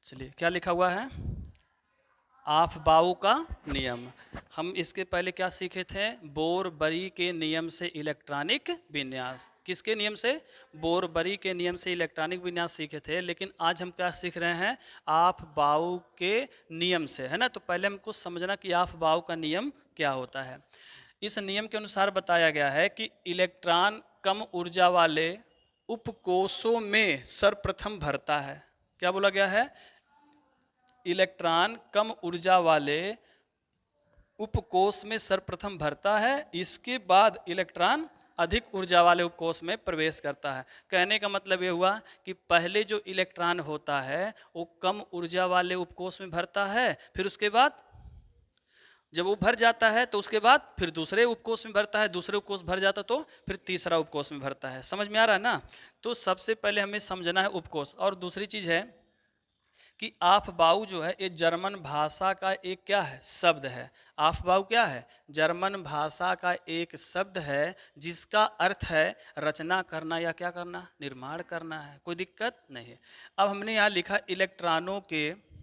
चलिए, क्या लिखा हुआ है? आफबाऊ का नियम। हम इसके पहले क्या सीखे थे? बोरबरी के नियम से इलेक्ट्रॉनिक विन्यास। किसके नियम से? बोरबरी के नियम से इलेक्ट्रॉनिक विन्यास सीखे थे। लेकिन आज हम क्या सीख रहे हैं? आफबाऊ के नियम से, है ना। तो पहले हमको समझना कि आफबाऊ का नियम क्या होता है। इस नियम के अनुसार बताया गया है कि इलेक्ट्रॉन कम ऊर्जा वाले उपकोषों में सर्वप्रथम भरता है। क्या बोला गया है? इलेक्ट्रॉन कम ऊर्जा वाले उपकोष में सर्वप्रथम भरता है, इसके बाद इलेक्ट्रॉन अधिक ऊर्जा वाले उपकोष में प्रवेश करता है। कहने का मतलब ये हुआ कि पहले जो इलेक्ट्रॉन होता है वो कम ऊर्जा वाले उपकोष में भरता है, फिर उसके बाद जब वो भर जाता है तो उसके बाद फिर दूसरे उपकोष में भरता है, दूसरे उपकोष भर जाता तो फिर तीसरा उपकोष में भरता है। समझ में आ रहा है ना? तो सबसे पहले हमें समझना है उपकोष। और दूसरी चीज है कि आफबाऊ जो है ये जर्मन भाषा का एक क्या है? शब्द है। आफबाऊ क्या है? जर्मन भाषा का एक शब्द है जिसका अर्थ है रचना करना या क्या करना? निर्माण करना है। कोई दिक्कत नहीं है। अब हमने यहाँ लिखा इलेक्ट्रॉनों के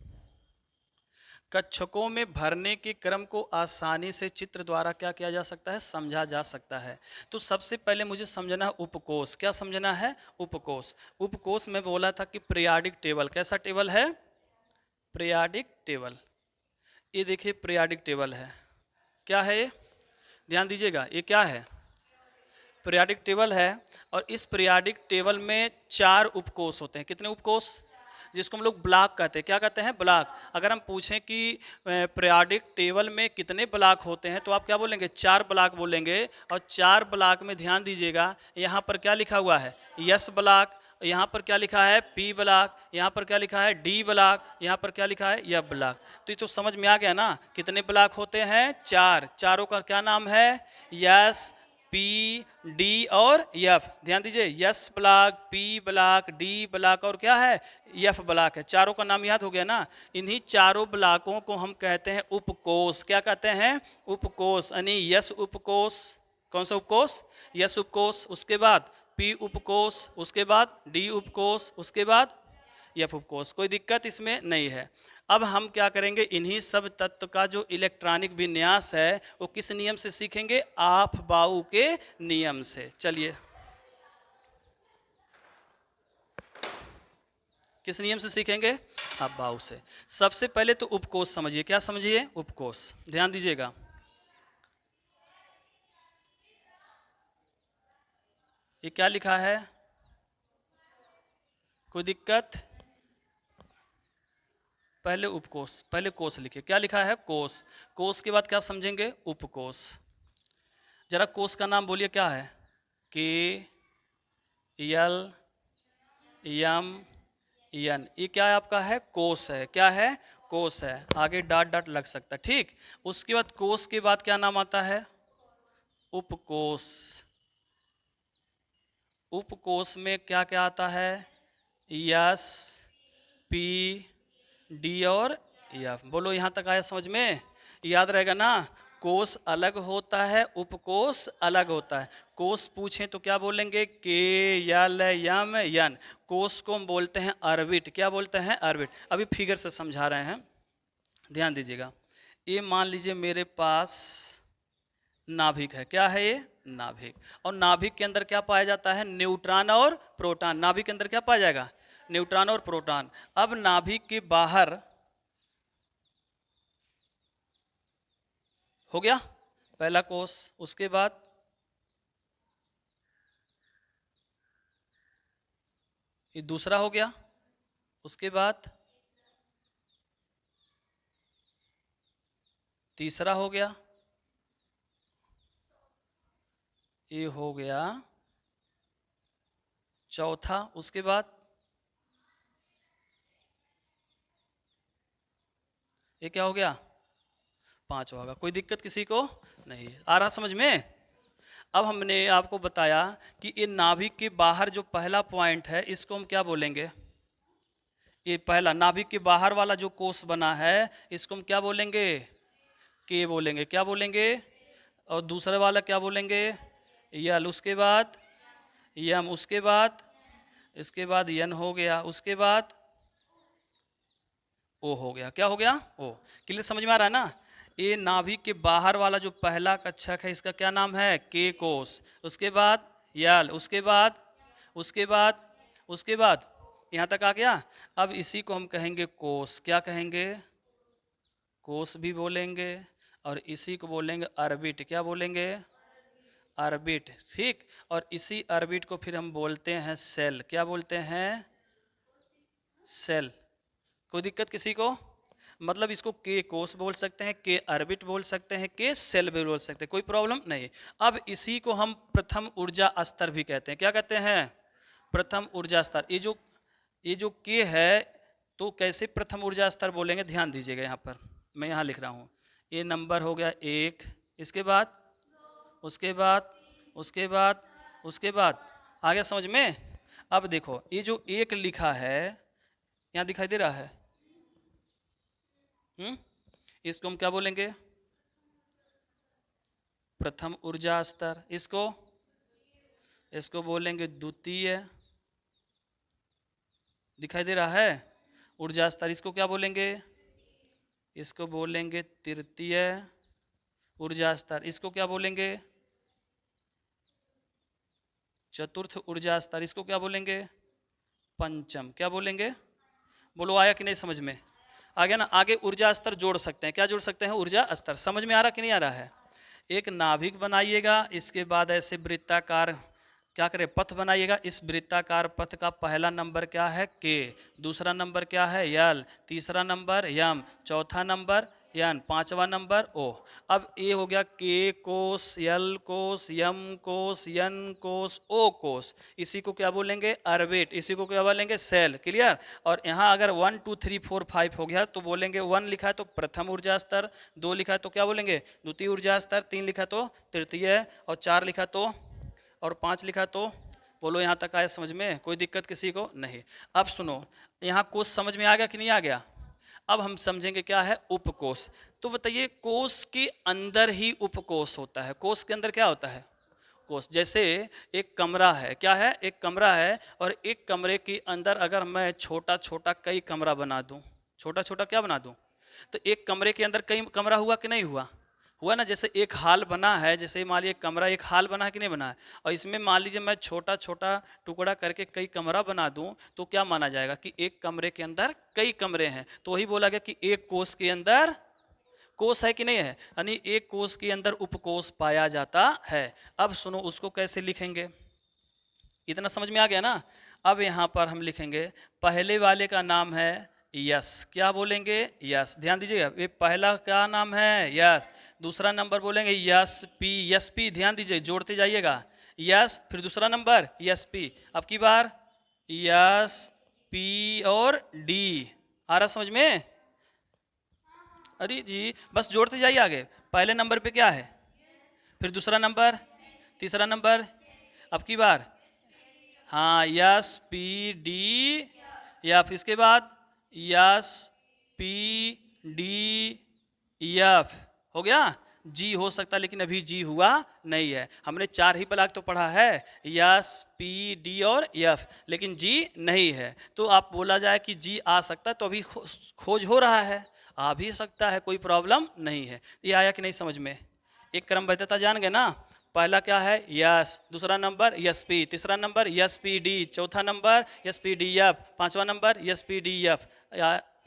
कक्षकों में भरने के क्रम को आसानी से चित्र द्वारा क्या किया जा सकता है? समझा जा सकता है। तो सबसे पहले मुझे समझना है उपकोष। क्या समझना है? उपकोष। उपकोष में बोला था कि पीरियाडिक टेबल। कैसा टेबल है? Periodic table. ये देखिए पीरियाडिक टेबल है। क्या है ये? ध्यान दीजिएगा, ये क्या है? पीरियाडिक टेबल है। और इस पीरियाडिक टेबल में 4 उपकोष होते हैं। कितने उपकोष? जिसको हम लोग ब्लॉक कहते हैं। क्या कहते हैं? ब्लॉक। अगर हम पूछें कि पीरियाडिक टेबल में कितने ब्लॉक होते हैं तो आप क्या बोलेंगे? 4 ब्लॉक बोलेंगे। और 4 ब्लॉक में ध्यान दीजिएगा, यहाँ पर क्या लिखा हुआ है? Yes block. यहाँ पर क्या लिखा है? P block. यहाँ पर क्या लिखा है? D block. यहाँ पर क्या लिखा है? F block. तो ये तो समझ में आ गया ना कितने ब्लॉक होते हैं? 4। चारों का क्या नाम है? यस, पी, डी और यफ। ध्यान दीजिए, yes block, P block, D block और क्या है? यफ ब्लॉक है। चारों का नाम याद हो गया ना। इन्हीं चारों ब्लॉकों को हम कहते हैं उपकोष। क्या कहते हैं? उपकोष। यानी यस उपकोष। कौन सा उपकोष? यस उपकोष। उसके बाद पी उपकोष, उसके बाद डी उपकोष, उसके बाद यफ उपकोष। कोई दिक्कत इसमें नहीं है। अब हम क्या करेंगे? इन्हीं सब तत्व का जो इलेक्ट्रॉनिक विन्यास है वो किस नियम से सीखेंगे? आफबाऊ के नियम से। चलिए, किस नियम से सीखेंगे? आफबाऊ से। सबसे पहले तो उपकोष समझिए। क्या समझिए? उपकोष। ध्यान दीजिएगा, ये क्या लिखा है? कोई दिक्कत? पहले उपकोष, पहले कोष लिखिए। क्या लिखा है? कोष। कोष के बाद क्या समझेंगे? उपकोष। जरा कोष का नाम बोलिए। क्या है? के यल यम यन। ये क्या है? आपका है कोष है। क्या है? कोष है। आगे डॉट डॉट लग सकता है। ठीक। उसके बाद कोष के बाद क्या नाम आता है? उपकोष। उपकोष में क्या क्या आता है? यस, पी, डी और एफ। बोलो, यहां तक आया समझ में? याद रहेगा ना? कोष अलग होता है, उपकोष अलग होता है। कोष पूछें तो क्या बोलेंगे? के यल यम यन। कोष को हम बोलते हैं ऑर्बिट। क्या बोलते हैं? ऑर्बिट। अभी फिगर से समझा रहे हैं, ध्यान दीजिएगा। ये मान लीजिए मेरे पास नाभिक है। क्या है ये? नाभिक। और नाभिक के अंदर क्या पाया जाता है? न्यूट्रॉन और प्रोटॉन। नाभिक के अंदर क्या पाया जाएगा? न्यूट्रॉन और प्रोटॉन। अब नाभिक के बाहर हो गया पहला कोष। उसके बाद ये दूसरा हो गया। उसके बाद तीसरा हो गया। ये हो गया चौथा। उसके बाद ये क्या हो गया? पांचवा होगा। कोई दिक्कत किसी को नहीं? आ रहा समझ में? अब हमने आपको बताया कि ये नाभिक के बाहर जो पहला पॉइंट है इसको हम क्या बोलेंगे? ये पहला नाभिक के बाहर वाला जो कोष बना है इसको हम क्या बोलेंगे? के बोलेंगे। क्या बोलेंगे? और दूसरे वाला क्या बोलेंगे? यल। उसके बाद यम। उसके बाद इसके बाद यन हो गया। उसके बाद ओ हो गया, क्या हो गया? ओ। क्लियर, समझ में आ रहा है ना? ये नाभि के बाहर वाला जो पहला कक्षक है इसका क्या नाम है? के कोश। उसके बाद यल, उसके बाद यहाँ तक आ गया। अब इसी को हम कहेंगे कोश। क्या कहेंगे? कोश भी बोलेंगे। और इसी को बोलेंगे ऑर्बिट। क्या बोलेंगे? ऑर्बिट। ठीक। और इसी ऑर्बिट को फिर हम बोलते हैं सेल। क्या बोलते हैं? सेल। कोई दिक्कत किसी को? मतलब इसको के कोश बोल सकते हैं, के ऑर्बिट बोल सकते हैं, के सेल भी बोल सकते हैं, कोई प्रॉब्लम नहीं। अब इसी को हम प्रथम ऊर्जा स्तर भी कहते हैं। क्या कहते हैं? प्रथम ऊर्जा स्तर। ये जो के है, तो कैसे प्रथम ऊर्जा स्तर बोलेंगे? ध्यान दीजिएगा, यहाँ पर मैं यहाँ लिख रहा हूँ। ये नंबर हो गया एक, इसके बाद, उसके बाद, उसके बाद, उसके बाद। आ गया समझ में? अब देखो, ये जो एक लिखा है यहाँ दिखाई दे रहा है, इसको हम क्या बोलेंगे? प्रथम ऊर्जा स्तर। इसको बोलेंगे द्वितीय। दिखाई दे रहा है? ऊर्जा स्तर। इसको क्या बोलेंगे? इसको बोलेंगे तृतीय ऊर्जा स्तर। इसको क्या बोलेंगे? चतुर्थ ऊर्जा स्तर। इसको क्या बोलेंगे? पंचम। क्या बोलेंगे? बोलो, आया कि नहीं समझ में? आ गया ना? आगे ऊर्जा स्तर जोड़ सकते हैं। क्या जोड़ सकते हैं? ऊर्जा स्तर। समझ में आ रहा कि नहीं आ रहा है? एक नाभिक बनाइएगा, इसके बाद ऐसे वृत्ताकार क्या करें? पथ बनाइएगा। इस वृत्ताकार पथ का पहला नंबर क्या है? के। दूसरा नंबर क्या है? यल। तीसरा नंबर यम। चौथा नंबर यन। पांचवा नंबर ओ। अब ये हो गया के कोश, यल कोश, यम कोश, यन कोश, ओ कोश। इसी को क्या बोलेंगे? ऑर्बिट। इसी को क्या बोलेंगे? सेल। क्लियर? और यहाँ अगर 1 2 3 4 5 हो गया तो बोलेंगे 1 लिखा है तो प्रथम ऊर्जा स्तर, 2 लिखा है तो क्या बोलेंगे? द्वितीय ऊर्जा स्तर, 3 लिखा तो तृतीय, और 4 लिखा तो, और 5 लिखा तो। बोलो, यहाँ तक आया समझ में? कोई दिक्कत किसी को नहीं? अब सुनो, यहाँ कोश समझ में आ गया कि नहीं आ गया? अब हम समझेंगे क्या है उपकोष। तो बताइए, कोष के अंदर ही उपकोष होता है। कोष के अंदर क्या होता है? कोष। जैसे एक कमरा है, क्या है? एक कमरा है, और एक कमरे के अंदर अगर मैं छोटा छोटा कई कमरा बना दूं, छोटा छोटा क्या बना दूं, तो एक कमरे के अंदर कई कमरा हुआ कि नहीं हुआ? हुआ ना? जैसे एक हाल बना है, जैसे मान लीजिए कमरा एक हाल बना है कि नहीं बना है, और इसमें मान लीजिए मैं छोटा छोटा टुकड़ा करके कई कमरा बना दूं, तो क्या माना जाएगा? कि एक कमरे के अंदर कई कमरे हैं। तो वही बोला गया कि एक कोष के अंदर कोष है कि नहीं है, यानी एक कोष के अंदर उपकोष पाया जाता है। अब सुनो, उसको कैसे लिखेंगे? इतना समझ में आ गया ना? अब यहाँ पर हम लिखेंगे, पहले वाले का नाम है यस। क्या बोलेंगे? यस। ध्यान दीजिएगा, ये पहला क्या नाम है? यस। दूसरा नंबर बोलेंगे यस पी। यस पी, ध्यान दीजिए, जोड़ते जाइएगा। यस, फिर दूसरा नंबर यस पी। अब की बार यस पी और डी। आ रहा समझ में? अरे जी, बस जोड़ते जाइए आगे। पहले नंबर पे क्या है? फिर दूसरा नंबर, तीसरा नंबर, अब की बार हाँ यस पी डी एफ। इसके बाद यस पी डी एफ। हो गया? जी हो सकता है, लेकिन अभी जी हुआ नहीं है। हमने 4 ही ब्लॉक तो पढ़ा है, यस पी डी और एफ, लेकिन जी नहीं है। तो आप बोला जाए कि जी आ सकता है, तो अभी खोज हो रहा है, आ भी सकता है, कोई प्रॉब्लम नहीं है। ये आया कि नहीं समझ में? एक क्रमबद्धता जान गए ना? पहला क्या है? यस। दूसरा नंबर यस पी। तीसरा नंबर यस पी डी। चौथा number S P D F. पांचवा number S P D F.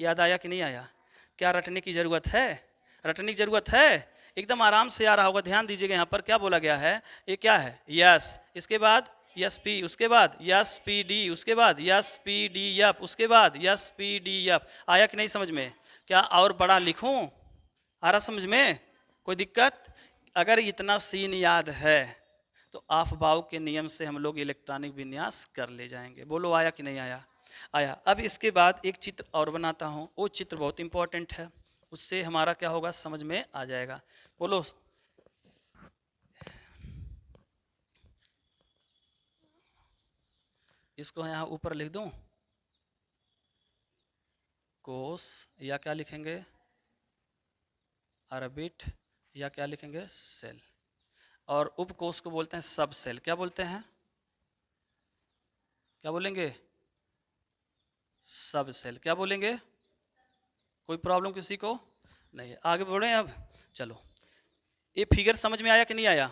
याद आया कि नहीं आया? क्या रटने की जरूरत है? रटने की जरूरत है? एकदम आराम से आ रहा होगा। ध्यान दीजिएगा, यहाँ पर क्या बोला गया है? ये क्या है? यस। इसके बाद यस पी, उसके बाद यस पी डी, उसके बाद यस पी डी एफ, उसके बाद यस पी डी एफ। आया कि नहीं समझ में? क्या और बड़ा लिखूं? आ रहा समझ में? कोई दिक्कत? अगर इतना सीन याद है तो ऑफ बाउ के नियम से हम लोग इलेक्ट्रॉनिक विन्यास कर ले जाएंगे। बोलो, आया कि नहीं आया? आया। अब इसके बाद एक चित्र और बनाता हूँ, वो चित्र बहुत इंपॉर्टेंट है, उससे हमारा क्या होगा? समझ में आ जाएगा। बोलो, इसको यहाँ ऊपर लिख दूं, कोष, या क्या लिखेंगे? ऑर्बिट, या क्या लिखेंगे? सेल। और उपकोष को बोलते हैं सब सेल। क्या बोलते हैं? क्या बोलेंगे? सब सेल। क्या बोलेंगे? कोई प्रॉब्लम किसी को नहीं है। आगे बढ़े अब। चलो, ये फिगर समझ में आया कि नहीं आया?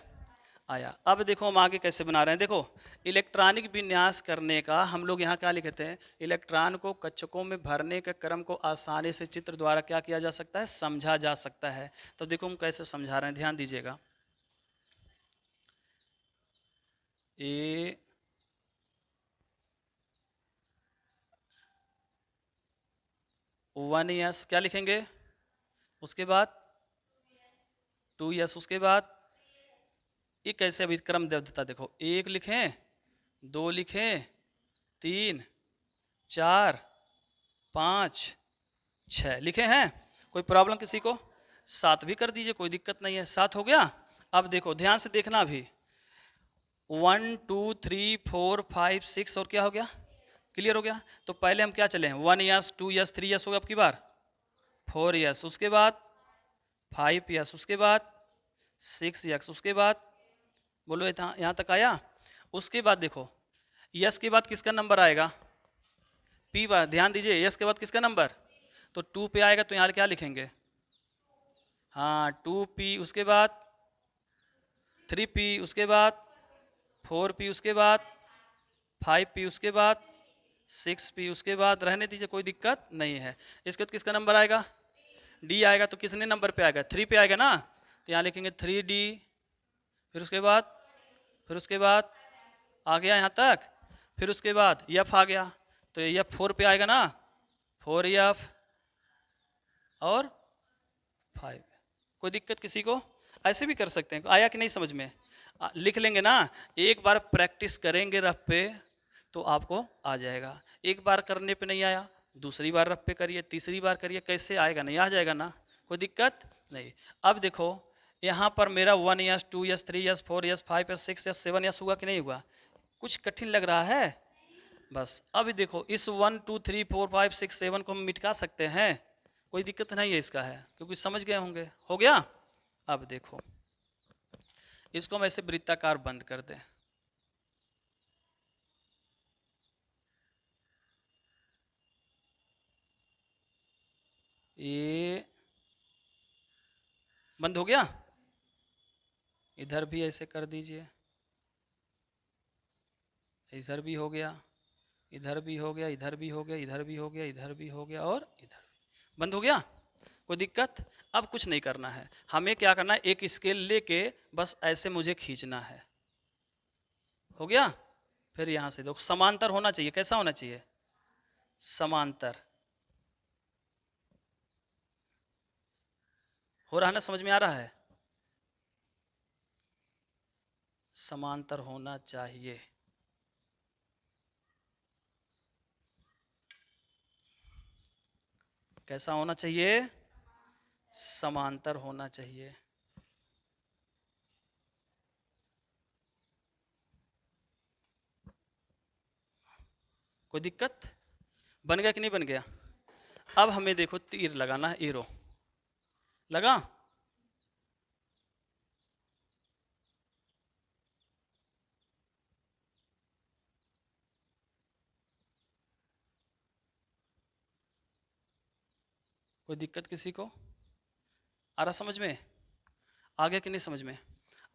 आया। अब देखो हम आगे कैसे बना रहे हैं। देखो, इलेक्ट्रॉनिक विन्यास करने का हम लोग यहाँ क्या लिखते हैं, इलेक्ट्रॉन को कक्षकों में भरने के क्रम को आसानी से चित्र द्वारा क्या किया जा सकता है, समझा जा सकता है। तो देखो हम कैसे समझा रहे हैं, ध्यान दीजिएगा। ए 1s क्या लिखेंगे, उसके बाद 2s, उसके बाद ये कैसे अभी क्रम दे देता, देखो 1 लिखें, 2 लिखें, 3, 4, 5, 6 लिखे हैं। कोई प्रॉब्लम किसी को? 7 भी कर दीजिए, कोई दिक्कत नहीं है। 7 हो गया। अब देखो ध्यान से देखना अभी, 1 2 3 4 5 6 और क्या हो गया, क्लियर हो गया। तो पहले हम क्या चले हैं, 1s 2s 3s हो गया, अब की बार 4s, उसके बाद 5s, उसके बाद 6s, उसके बाद बोलो यहाँ तक आया। उसके बाद देखो यस के बाद किसका नंबर आएगा, पी बार, ध्यान दीजिए, यस के बाद किसका नंबर, तो 2 पे आएगा, तो यहाँ क्या लिखेंगे, हाँ 2p, उसके बाद 3p, उसके बाद 4p, उसके बाद 5p, उसके बाद 6p, उसके बाद रहने दीजिए, कोई दिक्कत नहीं है। इसके बाद किसका नंबर आएगा, डी आएगा, तो किसने नंबर पे आएगा, 3 पे आएगा ना, तो यहाँ लिखेंगे 3d, फिर उसके बाद आ गया यहाँ तक, फिर उसके बाद एफ आ गया, तो एफ 4 पे आएगा ना, 4f और 5। कोई दिक्कत किसी को? ऐसे भी कर सकते हैं, आया कि नहीं समझ में? लिख लेंगे ना, एक बार प्रैक्टिस करेंगे रफ पे तो आपको आ जाएगा। एक बार करने पे नहीं आया, दूसरी बार रफ पे करिए, तीसरी बार करिए, कैसे आएगा, नहीं आ जाएगा ना, कोई दिक्कत नहीं। अब देखो यहाँ पर मेरा 1s 2s 3s 4s 5s 6s 7s हुआ कि नहीं हुआ, कुछ कठिन लग रहा है? बस अभी देखो इस 1 2 3 4 5 6 7 को हम मिटा सकते हैं, कोई दिक्कत नहीं है इसका, है क्योंकि समझ गए होंगे। हो गया। अब देखो इसको हम ऐसे वृत्ताकार बंद कर दें, ये बंद हो गया। इधर भी ऐसे कर दीजिए, इधर भी हो गया, इधर भी हो गया, इधर भी हो गया, इधर भी हो गया, इधर भी हो गया, और इधर भी बंद हो गया। कोई दिक्कत? अब कुछ नहीं करना है, हमें क्या करना है, एक स्केल लेके बस ऐसे मुझे खींचना है। हो गया। फिर यहां से देखो समांतर होना चाहिए, कैसा होना चाहिए, समांतर। हो रहा है ना, समझ में आ रहा है, समांतर होना चाहिए। कैसा होना चाहिए, समांतर होना चाहिए। कोई दिक्कत? बन गया कि नहीं बन गया? अब हमें देखो तीर लगाना है, एरो लगा, कोई दिक्कत किसी को? आ रहा समझ में? आगे कि नहीं समझ में?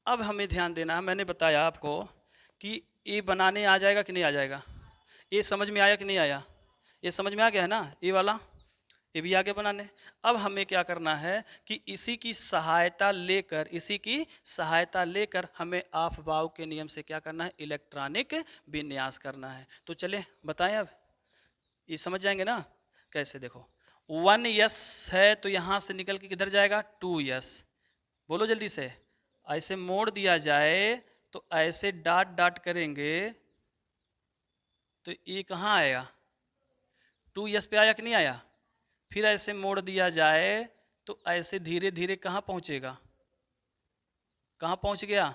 अब हमें ध्यान देना है, मैंने बताया आपको कि ये बनाने आ जाएगा कि नहीं आ जाएगा, ये समझ में आया कि नहीं आया, ये समझ में आ गया है ना, ये वाला, ये भी आगे बनाने। अब हमें क्या करना है कि इसी की सहायता लेकर, इसी की सहायता लेकर हमें अफबाव के नियम से क्या करना है, इलेक्ट्रॉनिक विन्यास करना है। तो चले बताएं, अब ये समझ जाएंगे ना कैसे। देखो 1s है, तो यहाँ से निकल के किधर जाएगा, 2s, बोलो जल्दी से, ऐसे मोड़ दिया जाए तो ऐसे डाट डाट करेंगे तो ये कहाँ आएगा, 2s पे आया कि नहीं आया। फिर ऐसे मोड़ दिया जाए तो ऐसे धीरे धीरे कहाँ पहुँचेगा, कहाँ पहुँच गया,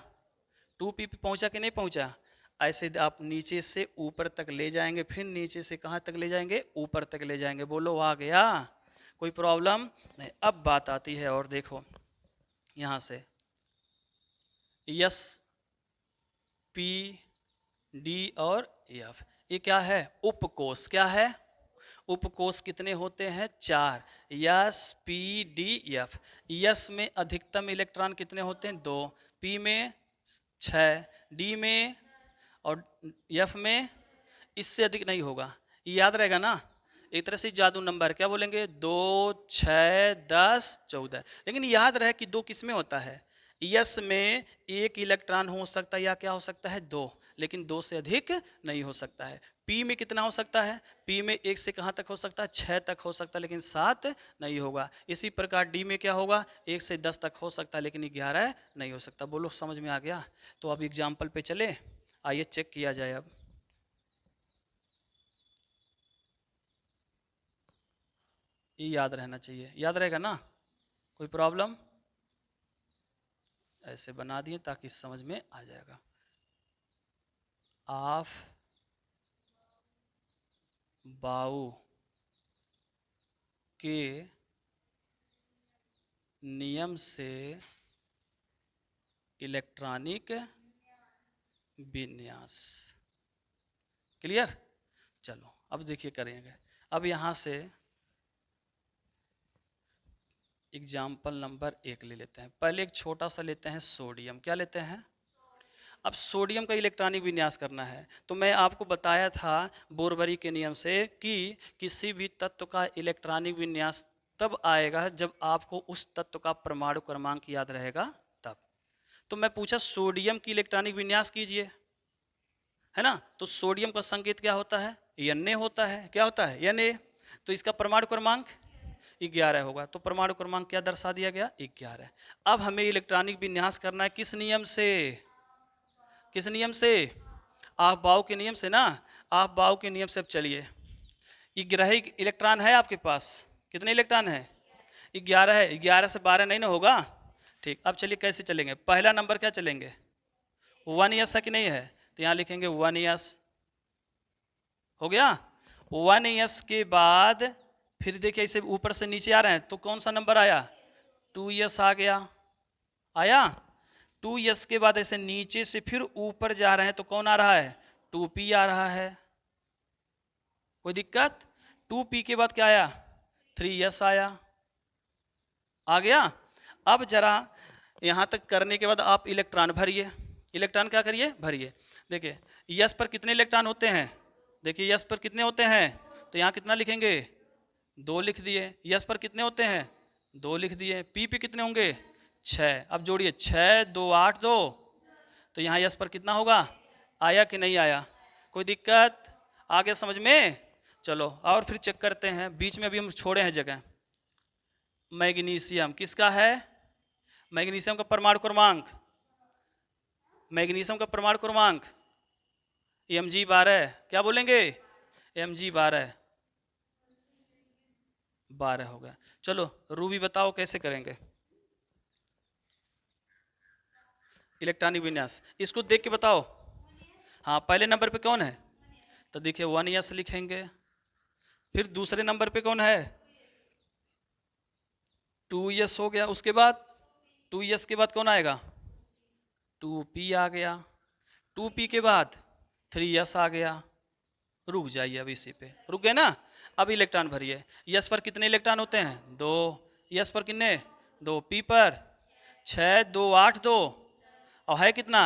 2p पे पहुँचा कि नहीं पहुँचा। ऐसे आप नीचे से ऊपर तक ले जाएंगे, फिर नीचे से कहाँ तक ले जाएंगे, ऊपर तक ले जाएंगे। बोलो आ गया, कोई प्रॉब्लम नहीं। अब बात आती है, और देखो यहाँ से यस पी डी और एफ, ये क्या है, उपकोष। क्या है, उपकोष कितने होते हैं? 4। Yes, P, D, F. Yes में अधिकतम इलेक्ट्रॉन कितने होते हैं? 2। पी में 6, डी में और एफ में इससे अधिक नहीं होगा। ये याद रहेगा ना? एक तरह से जादू नंबर, क्या बोलेंगे? 2, 6, 10, 14। लेकिन याद रहे कि 2 किस में होता है? यस में 1 इलेक्ट्रॉन हो सकता है या क्या हो सकता है? 2, लेकिन 2 से अधिक नहीं हो सकता है। पी में कितना हो सकता है? पी में 1 से कहाँ तक हो सकता है? 6 तक हो सकता है, लेकिन 7 नहीं होगा। इसी प्रकार डी में क्या होगा? 1 से 10 तक हो सकता है, लेकिन 11 नहीं हो सकता। बोलो, समझ में आ गया? तो अब एग्जाम्पल पे चले, आइए चेक किया जाए। अब ये याद रहना चाहिए, याद रहेगा ना? कोई प्रॉब्लम? ऐसे बना दिए ताकि समझ में आ जाएगा। ऑफ बाउ के नियम से इलेक्ट्रॉनिक विन्यास। क्लियर? चलो अब देखिए करेंगे। अब यहां से एग्जाम्पल नंबर 1 ले लेते हैं। पहले एक छोटा सा लेते हैं सोडियम। क्या लेते हैं? अब सोडियम का इलेक्ट्रॉनिक विन्यास करना है। तो मैं आपको बताया था बोरबरी के नियम से कि किसी भी तत्व का इलेक्ट्रॉनिक विन्यास तब आएगा जब आपको उस तत्व का परमाणु क्रमांक याद रहेगा तब। तो मैं पूछा सोडियम की इलेक्ट्रॉनिक विन्यास कीजिए, है ना? तो सोडियम का संकेत क्या होता है? Na होता है। क्या होता है? Na। तो इसका परमाणु क्रमांक 11 होगा। तो परमाणु क्रमांक क्या दर्शा दिया गया? 11। अब हमें इलेक्ट्रॉनिक विन्यास करना है किस नियम से? किस नियम से? आप बाउ के नियम से ना। आप बाउ के नियम से अब चलिए। 11 इलेक्ट्रॉन है आपके पास। कितने इलेक्ट्रॉन है? 11 है। 11 से 12 नहीं ना होगा। ठीक, अब चलिए कैसे चलेंगे? पहला नंबर क्या चलेंगे? 1 यस है कि नहीं है? तो यहाँ लिखेंगे 1 यस। हो गया? 1 यस के बाद फिर देखिए इसे ऊपर से नीचे आ रहे हैं, तो कौन सा नंबर आया? 2 यस आ गया। आया? 2 यस के बाद ऐसे नीचे से फिर ऊपर जा रहे हैं, तो कौन आ रहा है? 2p आ रहा है। कोई दिक्कत? 2p के बाद क्या आया? 3 यस आया। आ गया? अब जरा यहां तक करने के बाद आप इलेक्ट्रॉन भरिए। इलेक्ट्रॉन क्या करिए? भरिए। देखिए यस पर कितने इलेक्ट्रॉन होते हैं? देखिए यस पर कितने होते हैं? तो यहाँ कितना लिखेंगे? 2 लिख दिए। यस पर कितने होते हैं? 2 लिख दिए। पी पे कितने होंगे? 6। अब जोड़िए 6, 2, 8, 2। तो यहाँ यस पर कितना होगा? आया कि नहीं आया? कोई दिक्कत? आ गया समझ में? चलो और फिर चेक करते हैं। बीच में अभी हम छोड़े हैं जगह। मैग्नीशियम किसका है? मैग्नीशियम का परमाणु क्रमांक, मैग्नीशियम का परमाणु क्रमांक Mg12। क्या बोलेंगे? Mg12। 12 हो गया। चलो रूबी बताओ कैसे करेंगे इलेक्ट्रॉनिक विन्यास? इसको देख के बताओ। हाँ, पहले नंबर पे कौन है? तो देखिए 1 यस लिखेंगे। फिर दूसरे नंबर पे कौन है? 2 यस हो गया। उसके बाद 2 यस के बाद कौन आएगा? 2p आ गया। 2p के बाद 3 यस आ गया। रुक जाइए, अब इसी पे रुक गए ना। अब इलेक्ट्रॉन भरिए। यस पर कितने इलेक्ट्रॉन होते हैं? 2। यस पर कितने? 2। पी पर 6, 2, 8, 2 और है कितना?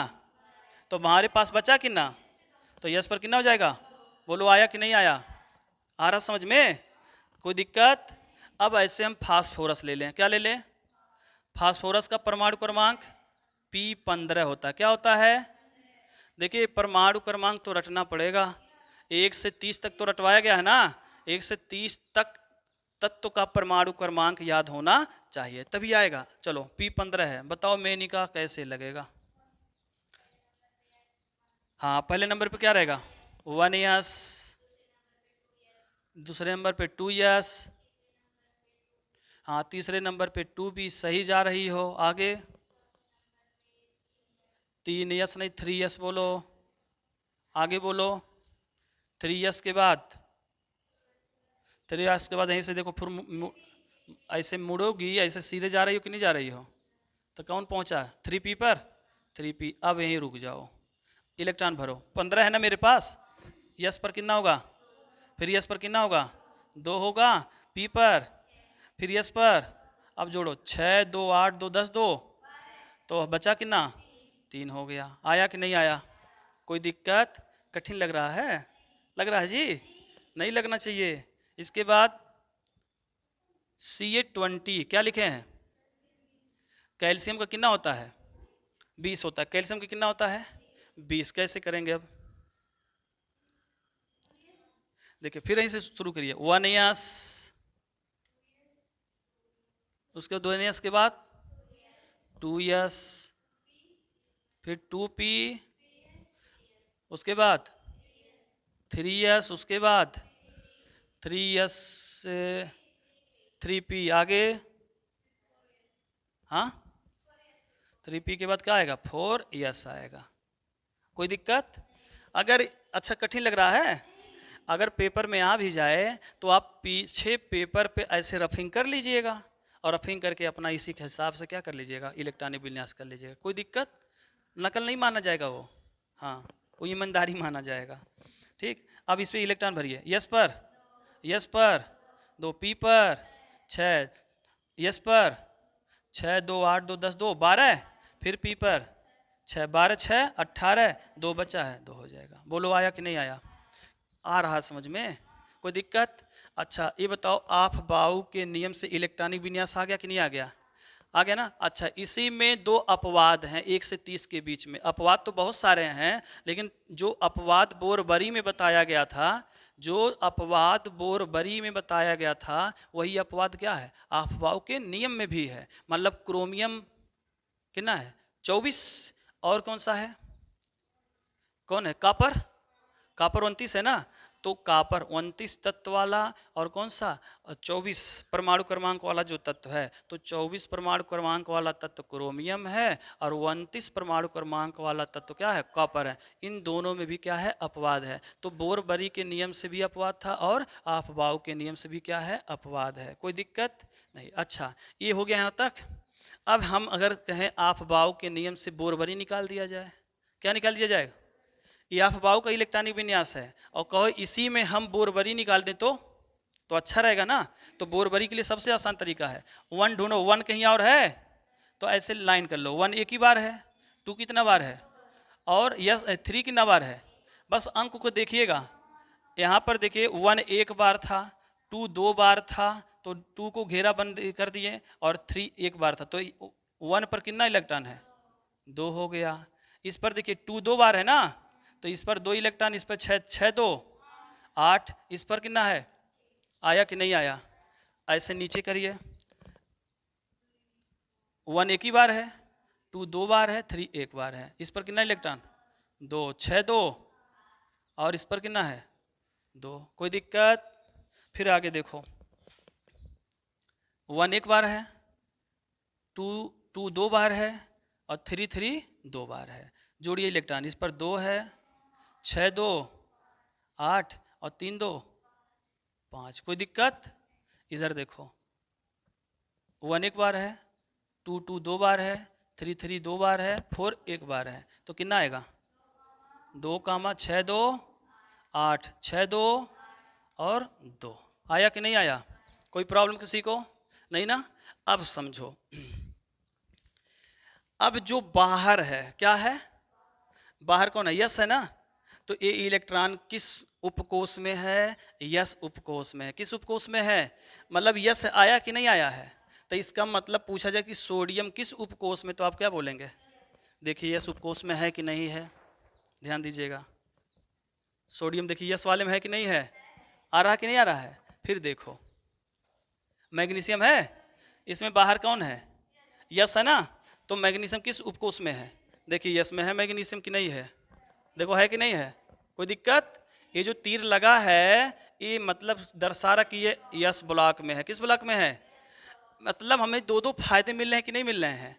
तो हमारे पास बचा कितना? तो यस पर कितना हो जाएगा? बोलो आया कि नहीं आया? आ रहा समझ में? कोई दिक्कत? अब ऐसे हम फास्फोरस ले लें। क्या ले लें? फास्फोरस का परमाणु क्रमांक P15 होता है। क्या होता है? देखिए परमाणु क्रमांक तो रटना पड़ेगा। 1 से 30 तक तो रटवाया गया है ना। 1 से 30 तक तत्व का परमाणु क्रमांक याद होना चाहिए, तभी आएगा। चलो P15 है। बताओ मेनिका कैसे लगेगा? हाँ, पहले नंबर पे क्या रहेगा? 1 यस। दूसरे नंबर पे 2 यस। हाँ, तीसरे नंबर पे 2 भी सही जा रही हो। आगे 3 यस नहीं 3 यस बोलो। आगे बोलो 3 यस के बाद 3 यस के बाद यहीं से देखो फिर ऐसे मुड़ोगी, ऐसे सीधे जा रही हो कि नहीं जा रही हो? तो कौन पहुंचा? 3p पर 3p। अब यहीं रुक जाओ। इलेक्ट्रॉन भरो। 15 है ना मेरे पास। यस पर कितना होगा? फिर यस पर कितना होगा? 2 होगा, पी पर, फिर यस पर। अब जोड़ो, 6 2 8 2 10 2, तो बचा कितना, 3 हो गया। आया कि नहीं आया? कोई दिक्कत? कठिन लग रहा है? लग रहा है जी? नहीं लगना चाहिए। इसके बाद CA20 क्या लिखे हैं? कैल्शियम का कितना होता है? 20 होता है। कैल्शियम का कितना होता है? 20। कैसे करेंगे अब? देखिए फिर यहीं से शुरू करिए। 1 यस, उसके 2 यस के बाद 2 यस, फिर 2p, उसके बाद 3 यस, उसके बाद 3 यस से 3p आगे, हाँ 3p के बाद क्या आएगा? 4 यस आएगा। कोई दिक्कत? अगर अच्छा कठिन लग रहा है, अगर पेपर में आ भी जाए तो आप पीछे पेपर पे ऐसे रफिंग कर लीजिएगा, और रफिंग करके अपना इसी के हिसाब से क्या कर लीजिएगा, इलेक्ट्रॉनिक विन्यास कर लीजिएगा। कोई दिक्कत? नकल नहीं माना जाएगा वो, हाँ वो ईमानदारी माना जाएगा। ठीक, अब इस पर इलेक्ट्रॉन भरिए। यस पर, यस पर, 2 पी पर, 6 यस पर, 6 2 8 2 10 2 12, फिर पी पर 6 12 6 18, 2 बचा है, 2 हो जाएगा। बोलो आया कि नहीं आया? आ रहा समझ में? कोई दिक्कत? अच्छा ये बताओ, आप बाउ के नियम से इलेक्ट्रॉनिक विन्यास आ गया कि नहीं आ गया? आ गया ना। अच्छा इसी में 2 अपवाद हैं 1 से 30 के बीच में। अपवाद तो बहुत सारे हैं, लेकिन जो अपवाद बोरबरी में बताया गया था, जो अपवाद बोरबरी में बताया गया था, वही अपवाद क्या है, आपबाउ के नियम में भी है। मतलब क्रोमियम कितना है? 24। और कौन सा है? कौन है? कापर। कापर 29 है ना। तो कापर 29 तत्व वाला, और कौन सा? 24 परमाणु क्रमांक वाला जो तत्व है, तो 24 परमाणु क्रमांक वाला तत्व क्रोमियम है, और 29 परमाणु क्रमांक वाला तत्व क्या है? कॉपर है। इन दोनों में भी क्या है? अपवाद है। तो बोरबरी के नियम से भी अपवाद था, और आपबाउ के नियम से भी क्या है? अपवाद है। कोई दिक्कत नहीं। अच्छा ये हो गया यहाँ तक। अब हम अगर कहें आपबाउ के नियम से बोरबरी निकाल दिया जाए, क्या निकाल दिया जाएगा? ये अफवाहों का इलेक्ट्रॉनिक विन्यास है, और कहो इसी में हम बोरबरी निकाल दें तो अच्छा रहेगा ना। तो बोरबरी के लिए सबसे आसान तरीका है, 1 ढूंढो। 1 कहीं और है तो ऐसे लाइन कर लो। 1 एक ही बार है, 2 कितना बार है, और यस 3 कितना बार है। बस अंक को देखिएगा, यहाँ पर देखिए 1 एक बार था, 2 2 बार था, तो 2 को घेरा बंद कर दिए, और 3 एक बार था, तो 1 पर कितना इलेक्ट्रॉन है? 2 हो गया। इस पर देखिए 2 2 बार है ना, तो इस पर 2 इलेक्ट्रॉन, इस पर 6 6 2 8, इस पर कितना है? आया कि नहीं आया? ऐसे नीचे करिए। 1 एक ही बार है, 2 2 बार है, 3 एक बार है। इस पर कितना इलेक्ट्रॉन? 2 6 2, और इस पर कितना है? 2। कोई दिक्कत? फिर आगे देखो, 1 एक बार है, 2 2 2 बार है, और 3 3 2 बार है। जोड़िए इलेक्ट्रॉन। इस पर 2 है, 6 2 8, और 3 2 5। कोई दिक्कत? इधर देखो, 1 एक बार है, 2 2 2 बार है, 3 3 2 बार है, 4 एक बार है। तो कितना आएगा? 2 कामा 6 2 8, 6 2 और 2। आया कि नहीं आया? कोई प्रॉब्लम किसी को? नहीं ना। अब समझो, अब जो बाहर है क्या है? बाहर कौन है? यस है ना। तो ये इलेक्ट्रॉन किस उपकोष में है? यस उपकोष में है। किस उपकोष में है? मतलब यस आया कि नहीं आया है? तो इसका मतलब पूछा जाए कि सोडियम किस उपकोष में, तो आप क्या बोलेंगे? देखिए यस उपकोष में है कि नहीं है, ध्यान दीजिएगा। सोडियम देखिए यस वाले में है कि नहीं है? आ रहा कि नहीं आ रहा है? फिर देखो, मैग्नीशियम है, इसमें बाहर कौन है? यस है ना। तो मैग्नीशियम किस उपकोष में है? देखिए यस में है मैग्नीशियम कि नहीं है? देखो है कि नहीं है? कोई दिक्कत? ये जो तीर लगा है, ये मतलब दर्शा रहा कि ये यस ब्लॉक में है। किस ब्लॉक में है? मतलब हमें 2 2 फायदे मिल रहे हैं कि नहीं मिल रहे हैं?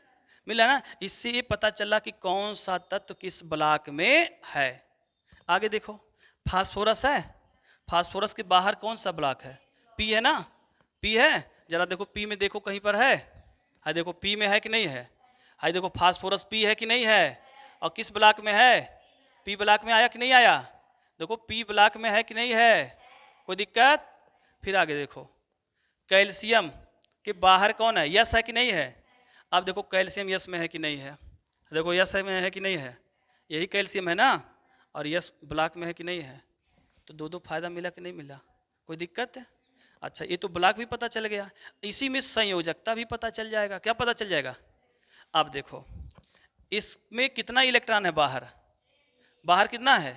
मिल रहा है ना। इससे ये पता चला कि कौन सा तत्व किस ब्लॉक में है। आगे देखो, फास्फोरस है, फास्फोरस के बाहर कौन सा ब्लॉक है? पी है ना। पी है, जरा देखो पी में देखो कहीं पर है। हाय देखो पी में है कि नहीं है? हाय देखो फास्फोरस पी है कि नहीं है? और किस ब्लॉक में है? पी ब्लॉक में आया कि नहीं आया? देखो पी ब्लॉक में है कि नहीं है? कोई दिक्कत? फिर आगे देखो, कैल्शियम के बाहर कौन है, यस है कि नहीं है। अब देखो कैल्शियम यस में है कि नहीं है, देखो यस में है कि नहीं है, यही कैल्शियम है ना, और यस ब्लॉक में है कि नहीं है। तो दो दो फायदा मिला कि नहीं मिला, कोई दिक्कत है। अच्छा ये तो ब्लॉक भी पता चल गया, इसी में संयोजकता भी पता चल जाएगा। क्या पता चल जाएगा, अब देखो इसमें कितना इलेक्ट्रॉन है बाहर, बाहर कितना है,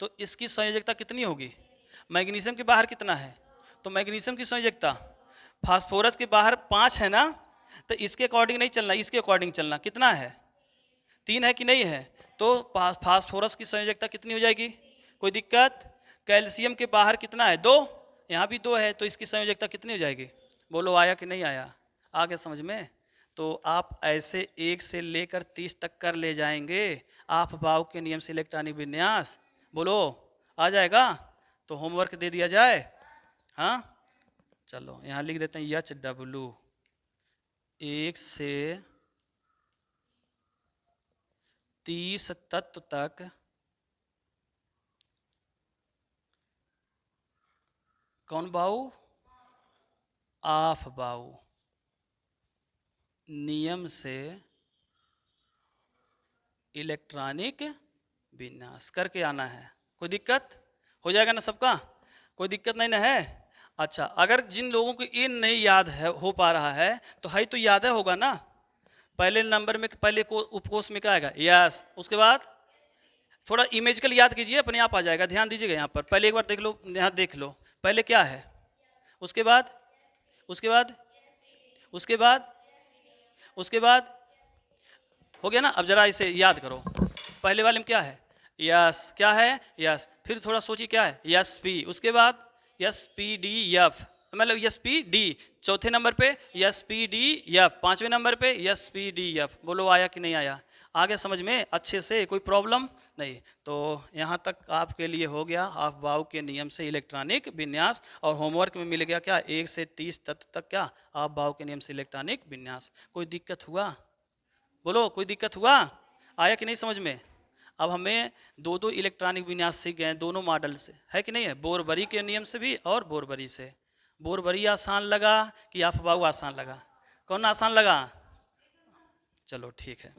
तो इसकी संयोजकता कितनी होगी। मैग्नीशियम के बाहर कितना है, तो मैग्नीशियम की संयोजकता, फास्फोरस के बाहर 5 है ना, तो इसके अकॉर्डिंग नहीं चलना, इसके अकॉर्डिंग चलना, कितना है 3 है कि नहीं है। तो फास्फोरस की संयोजकता कितनी हो जाएगी, कोई दिक्कत। कैल्शियम के बाहर कितना है 2, यहाँ भी 2 है, तो इसकी संयोजकता कितनी हो जाएगी, बोलो आया कि नहीं आया, आ गया समझ में। तो आप ऐसे 1 से लेकर 30 तक कर ले जाएंगे, आप बाउ के नियम से इलेक्ट्रॉनिक विन्यास, बोलो आ जाएगा। तो होमवर्क दे दिया जाए, हाँ चलो यहाँ लिख देते हैं HW 1 से 30 तत्व तक कौन बाऊ, आफ बाऊ नियम से इलेक्ट्रॉनिक विन्यास करके आना है। कोई दिक्कत हो जाएगा ना सबका, कोई दिक्कत नहीं ना है। अच्छा अगर जिन लोगों को ये नहीं याद है हो पा रहा है, तो है तो याद है होगा ना, पहले नंबर में पहले को उपकोष में क्या आएगा यस, उसके बाद थोड़ा इमेजिकल याद कीजिए, अपने आप आ जाएगा। ध्यान दीजिएगा यहाँ पर, पहले एक बार देख लो, यहाँ देख लो पहले क्या है, उसके बाद उसके बाद उसके बाद उसके बाद हो गया ना। अब जरा इसे याद करो, पहले वाले में क्या है यस, क्या है यस, फिर थोड़ा सोचिए क्या है यस पी, उसके बाद यस पी डी एफ, मतलब यस पी डी, चौथे नंबर पे यस पी डी एफ, पांचवें नंबर पे यस पी डी एफ। बोलो आया कि नहीं आया, आ गया समझ में अच्छे से, कोई प्रॉब्लम नहीं। तो यहाँ तक आपके लिए हो गया आप बाउ के नियम से इलेक्ट्रॉनिक विन्यास, और होमवर्क में मिल गया क्या 1 से 30 तत्व तक क्या आप बाउ के नियम से इलेक्ट्रॉनिक विन्यास। कोई दिक्कत हुआ, बोलो कोई दिक्कत हुआ, आया कि नहीं समझ में। अब हमें दो दो इलेक्ट्रॉनिक विन्यास सीख गए दोनों मॉडल से, है कि नहीं है, बोरबरी के नियम से भी और बोरबरी से। बोरबरी आसान लगा कि आप बाऊ आसान लगा, कौन आसान लगा, चलो ठीक है।